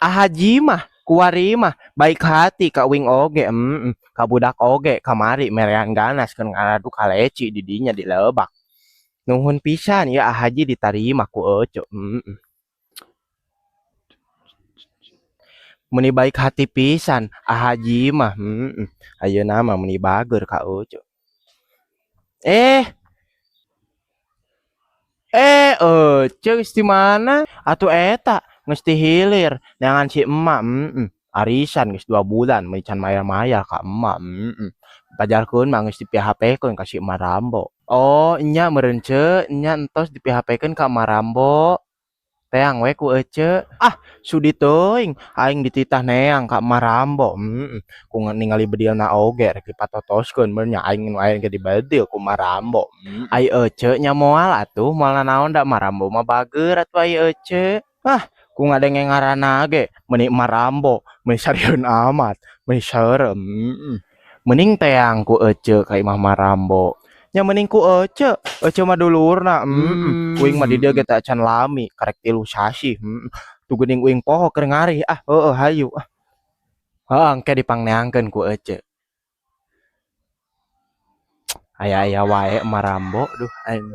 Haji mah kuari mah baik hati ka wing oge ka budak oge kamari merean ganas keun ngaradu kaleci didinya dilebak nuhun pisan ya Haji ditarima ku ece meni baik hati pisan Haji mah ayeuna mah meni bager ka ece eh geus di mana atuh eta geus ti hilir neangan si emak arisan geus 2 bulan meuy can mayar-mayar ka emak pajarkeun mah geus di PHP-keun ka si emak Rambo oh nya meureun ce nya entos di PHP-keun ka emak Rambo teang we ku ece sudi teuing aing dititah neang ka emak Rambo ku ningali bedilna oge rek dipatotoskeun beun nya aing nu aya ge dibedil ku emak Rambo ai ece nya moal atuh moal nanaon da emak Rambo mah bager atuh ai ece ku ngadenge ngaranna ge meuni emak Rambo meuni sarieun amat meuni serem mending teang ku ece ka imah emak Rambo nya mending ku ece mah dulurna uing mah di dieu ge teh acan lami karek 3 sasi tu geuning uing poho keur ngarih heueuh hayu heeh engke dipangneangkeun ku ece aya-aya wae emak Rambo duh aing